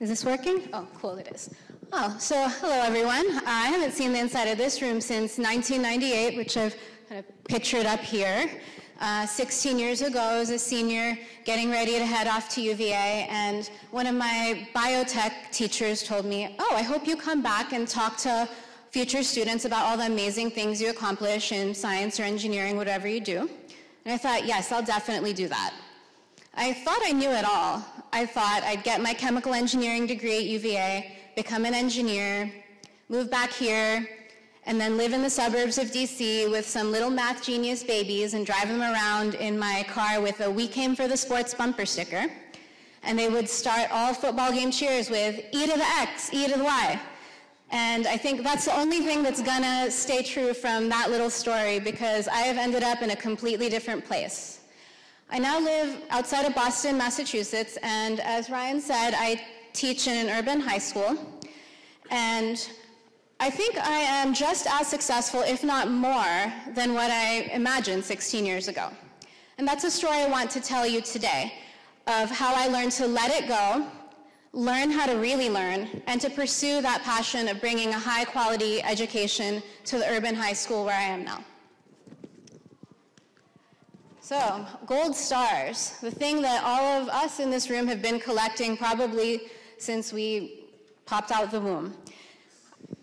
Is this working? Oh, cool, it is. Oh, so hello everyone. I haven't seen the inside of this room since 1998, which I've kind of pictured up here. 16 years ago, I was a senior getting ready to head off to UVA, and one of my biotech teachers told me, oh, I hope you come back and talk to future students about all the amazing things you accomplish in science or engineering, whatever you do. And I thought, yes, I'll definitely do that. I thought I knew it all. I thought I'd get my chemical engineering degree at UVA, become an engineer, move back here, and then live in the suburbs of DC with some little math genius babies and drive them around in my car with a "We Came for the Sports" bumper sticker. And they would start all football game cheers with E to the X, E to the Y. And I think that's the only thing that's gonna stay true from that little story, because I have ended up in a completely different place. I now live outside of Boston, Massachusetts, and as Ryan said, I teach in an urban high school. And I think I am just as successful, if not more, than what I imagined 16 years ago. And that's a story I want to tell you today, of how I learned to let it go, learn how to really learn, and to pursue that passion of bringing a high-quality education to the urban high school where I am now. So, gold stars, the thing that all of us in this room have been collecting probably since we popped out the womb.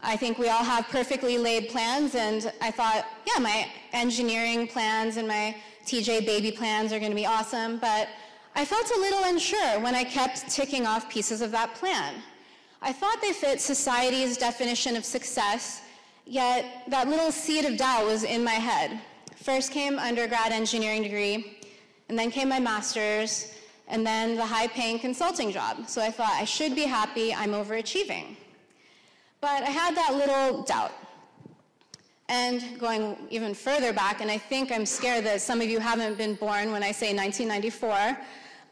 I think we all have perfectly laid plans, and I thought, yeah, my engineering plans and my TJ baby plans are going to be awesome, but I felt a little unsure when I kept ticking off pieces of that plan. I thought they fit society's definition of success, yet that little seed of doubt was in my head. First came undergrad engineering degree, and then came my master's, and then the high-paying consulting job. So I thought, I should be happy, I'm overachieving. But I had that little doubt. And going even further back, and I think I'm scared that some of you haven't been born when I say 1994,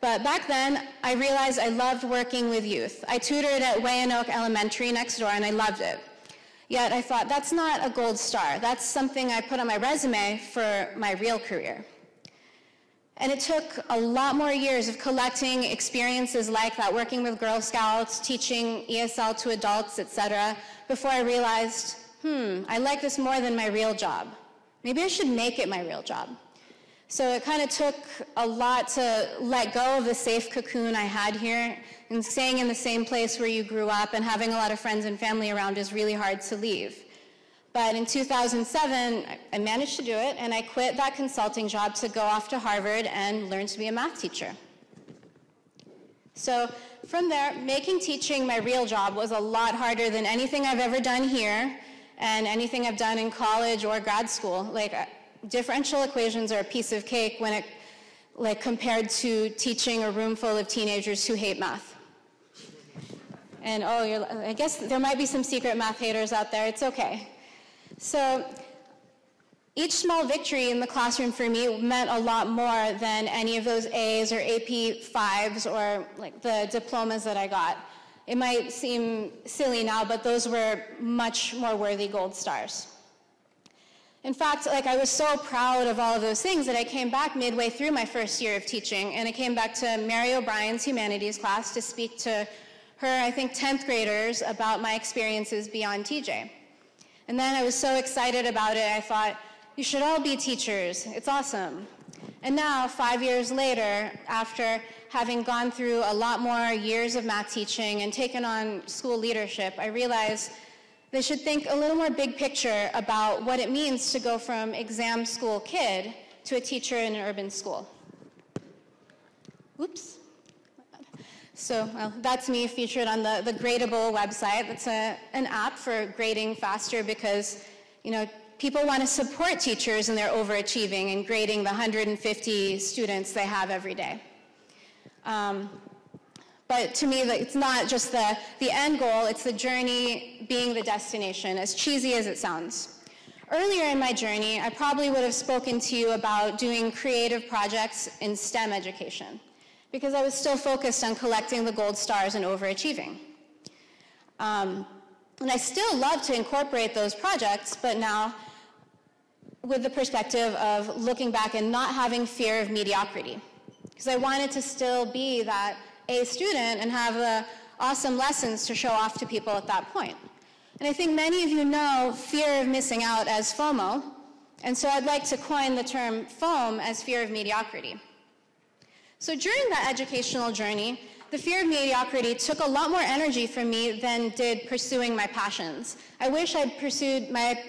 but back then, I realized I loved working with youth. I tutored at Wayanoke Elementary next door, and I loved it. Yet I thought, that's not a gold star. That's something I put on my resume for my real career. And it took a lot more years of collecting experiences like that, working with Girl Scouts, teaching ESL to adults, etc., before I realized, I like this more than my real job. Maybe I should make it my real job. So it kind of took a lot to let go of the safe cocoon I had here, and staying in the same place where you grew up and having a lot of friends and family around is really hard to leave. But in 2007, I managed to do it, and I quit that consulting job to go off to Harvard and learn to be a math teacher. So from there, making teaching my real job was a lot harder than anything I've ever done here and anything I've done in college or grad school. Like, differential equations are a piece of cake when compared to teaching a room full of teenagers who hate math. And I guess there might be some secret math haters out there, it's okay. So each small victory in the classroom for me meant a lot more than any of those A's or AP 5s or like the diplomas that I got. It might seem silly now, but those were much more worthy gold stars. In fact, I was so proud of all of those things that I came back midway through my first year of teaching, and I came back to Mary O'Brien's humanities class to speak to her, I think, 10th graders about my experiences beyond TJ. And then I was so excited about it, I thought, you should all be teachers. It's awesome. And now, 5 years later, after having gone through a lot more years of math teaching and taken on school leadership, I realized they should think a little more big picture about what it means to go from exam school kid to a teacher in an urban school. Oops. So that's me featured on the Gradable website. That's an app for grading faster because, people want to support teachers in their overachieving and grading the 150 students they have every day. But to me, it's not just the end goal, it's the journey being the destination, as cheesy as it sounds. Earlier in my journey, I probably would have spoken to you about doing creative projects in STEM education, because I was still focused on collecting the gold stars and overachieving. And I still love to incorporate those projects, but now with the perspective of looking back and not having fear of mediocrity. Because I wanted to still be that A student and have awesome lessons to show off to people at that point. And I think many of you know fear of missing out as FOMO, and so I'd like to coin the term FOME as fear of mediocrity. So during that educational journey, the fear of mediocrity took a lot more energy from me than did pursuing my passions. I wish I'd pursued my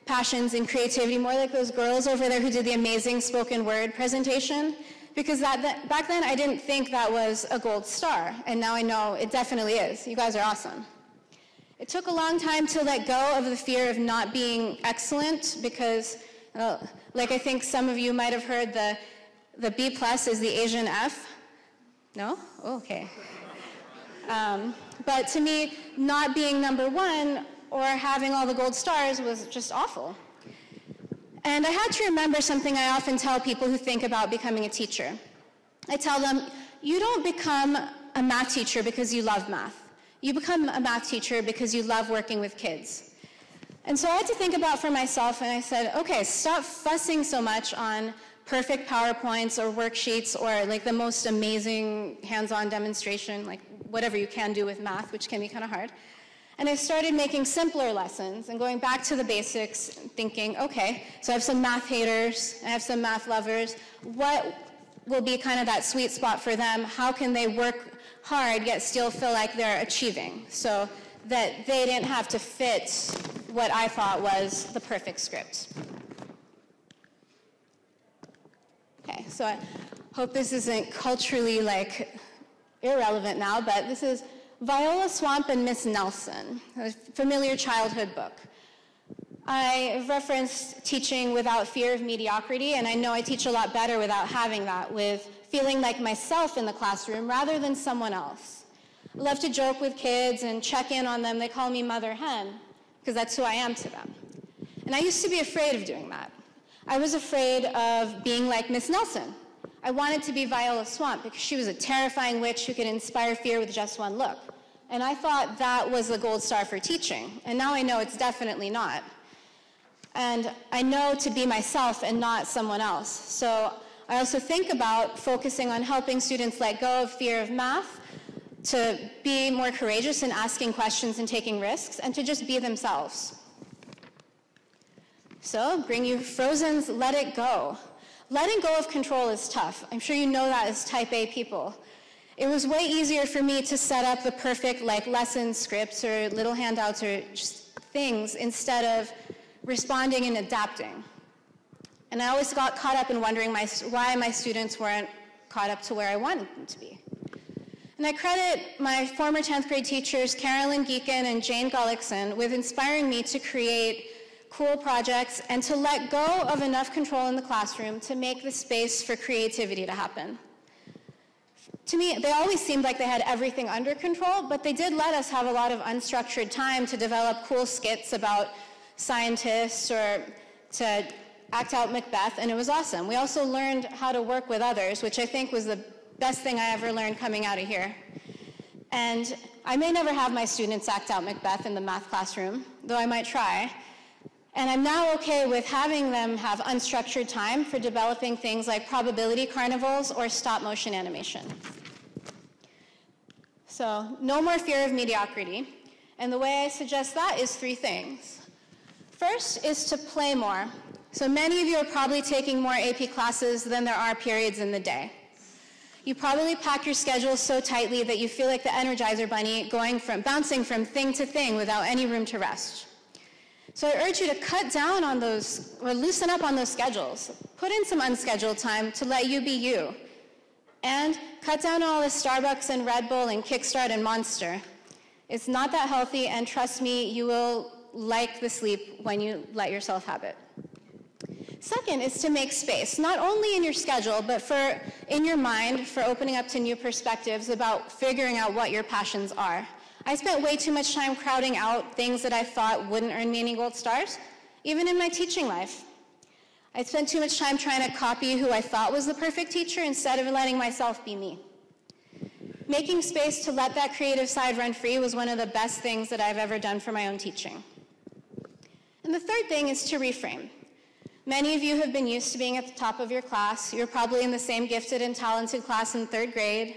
passions in creativity more like those girls over there who did the amazing spoken word presentation, because back then I didn't think that was a gold star, and now I know it definitely is. You guys are awesome. It took a long time to let go of the fear of not being excellent because, like I think some of you might have heard, the B+ is the Asian F. No? Oh, okay. But to me, not being number one or having all the gold stars was just awful. And I had to remember something I often tell people who think about becoming a teacher. I tell them, you don't become a math teacher because you love math. You become a math teacher because you love working with kids. And so I had to think about for myself, and I said, okay, stop fussing so much on perfect PowerPoints or worksheets or like the most amazing hands-on demonstration, like whatever you can do with math, which can be kind of hard. And I started making simpler lessons and going back to the basics, thinking, okay, so I have some math haters, I have some math lovers. What will be kind of that sweet spot for them? How can they work hard yet still feel like they're achieving so that they didn't have to fit what I thought was the perfect script? Okay, so I hope this isn't culturally like irrelevant now, but this is Viola Swamp and Miss Nelson, a familiar childhood book. I referenced teaching without fear of mediocrity, and I know I teach a lot better without having that, with feeling like myself in the classroom rather than someone else. I love to joke with kids and check in on them. They call me Mother Hen, because that's who I am to them. And I used to be afraid of doing that. I was afraid of being like Miss Nelson. I wanted to be Viola Swamp because she was a terrifying witch who could inspire fear with just one look. And I thought that was the gold star for teaching. And now I know it's definitely not. And I know to be myself and not someone else. So I also think about focusing on helping students let go of fear of math, to be more courageous in asking questions and taking risks, and to just be themselves. So bring you Frozen's Let It Go. Letting go of control is tough. I'm sure you know that as type A people. It was way easier for me to set up the perfect like lesson scripts or little handouts or just things instead of responding and adapting. And I always got caught up in wondering why my students weren't caught up to where I wanted them to be. And I credit my former 10th grade teachers, Carolyn Geekin and Jane Gullickson, with inspiring me to create cool projects and to let go of enough control in the classroom to make the space for creativity to happen. To me, they always seemed like they had everything under control, but they did let us have a lot of unstructured time to develop cool skits about scientists or to act out Macbeth, and it was awesome. We also learned how to work with others, which I think was the best thing I ever learned coming out of here. And I may never have my students act out Macbeth in the math classroom, though I might try. And I'm now okay with having them have unstructured time for developing things like probability carnivals or stop motion animation. So no more fear of mediocrity. And the way I suggest that is 3 things. First is to play more. So many of you are probably taking more AP classes than there are periods in the day. You probably pack your schedule so tightly that you feel like the Energizer Bunny bouncing from thing to thing without any room to rest. So I urge you to cut down on those, or loosen up on those schedules. Put in some unscheduled time to let you be you. And cut down on all the Starbucks and Red Bull and Kickstart and Monster. It's not that healthy, and trust me, you will like the sleep when you let yourself have it. Second is to make space, not only in your schedule, but in your mind for opening up to new perspectives about figuring out what your passions are. I spent way too much time crowding out things that I thought wouldn't earn me any gold stars, even in my teaching life. I spent too much time trying to copy who I thought was the perfect teacher instead of letting myself be me. Making space to let that creative side run free was one of the best things that I've ever done for my own teaching. And the third thing is to reframe. Many of you have been used to being at the top of your class. You're probably in the same gifted and talented class in 3rd grade.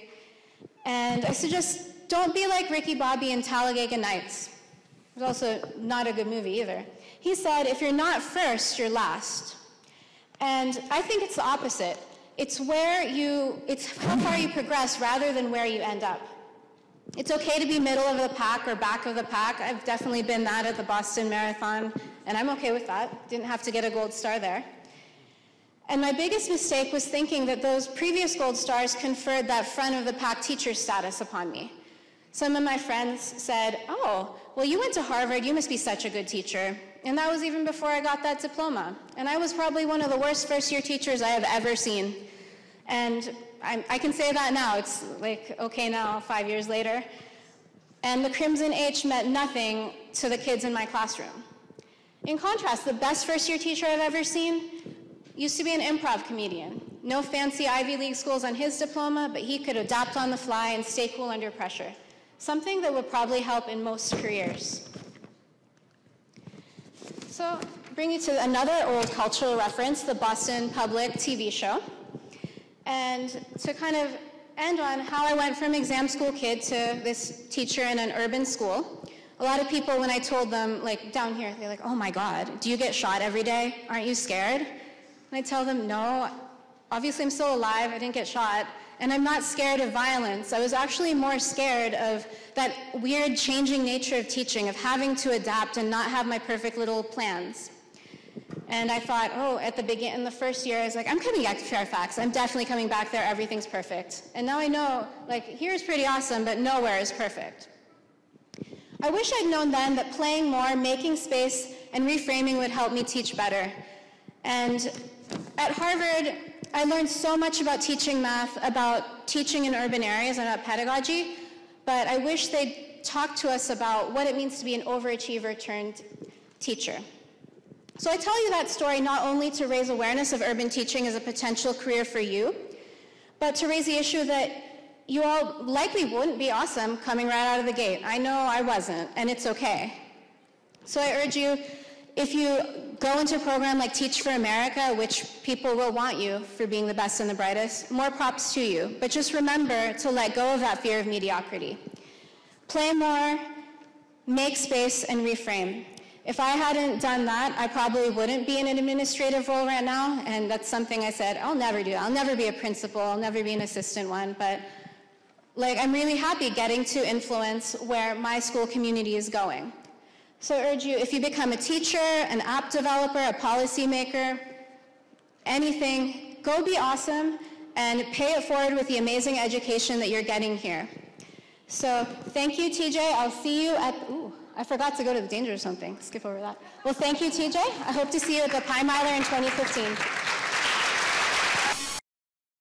And I suggest don't be like Ricky Bobby in Talladega Nights. It was also not a good movie either. He said, if you're not first, you're last. And I think it's the opposite. It's how far you progress rather than where you end up. It's okay to be middle of the pack or back of the pack. I've definitely been that at the Boston Marathon, and I'm okay with that. Didn't have to get a gold star there. And my biggest mistake was thinking that those previous gold stars conferred that front of the pack teacher status upon me. Some of my friends said, oh, well, you went to Harvard, you must be such a good teacher. And that was even before I got that diploma. And I was probably one of the worst first-year teachers I have ever seen. And I can say that now. It's like, okay now, 5 years later. And the Crimson H meant nothing to the kids in my classroom. In contrast, the best first-year teacher I've ever seen used to be an improv comedian. No fancy Ivy League schools on his diploma, but he could adapt on the fly and stay cool under pressure. Something that would probably help in most careers. So, bring you to another old cultural reference, the Boston Public TV show. And to kind of end on how I went from exam school kid to this teacher in an urban school. A lot of people, when I told them, like down here, they're like, oh my God, do you get shot every day? Aren't you scared? And I tell them, no, obviously I'm still alive, I didn't get shot, and I'm not scared of violence. I was actually more scared of that weird changing nature of teaching, of having to adapt and not have my perfect little plans. And I thought, oh, in the first year, I was like, I'm coming back to Fairfax. I'm definitely coming back there. Everything's perfect. And now I know, like, here's pretty awesome, but nowhere is perfect. I wish I'd known then that playing more, making space, and reframing would help me teach better. And at Harvard, I learned so much about teaching math, about teaching in urban areas, and about pedagogy, but I wish they'd talk to us about what it means to be an overachiever turned teacher. So I tell you that story not only to raise awareness of urban teaching as a potential career for you, but to raise the issue that you all likely wouldn't be awesome coming right out of the gate. I know I wasn't, and it's okay. So I urge you, if you go into a program like Teach for America, which people will want you for being the best and the brightest, more props to you. But just remember to let go of that fear of mediocrity. Play more, make space, and reframe. If I hadn't done that, I probably wouldn't be in an administrative role right now, and that's something I said, I'll never do. I'll never be a principal, I'll never be an assistant one, but like, I'm really happy getting to influence where my school community is going. So I urge you, if you become a teacher, an app developer, a policymaker, anything, go be awesome and pay it forward with the amazing education that you're getting here. So thank you, TJ. I'll see you at, I forgot to go to the danger or something. Skip over that. Well, thank you, TJ. I hope to see you at the Pie Miler in 2015.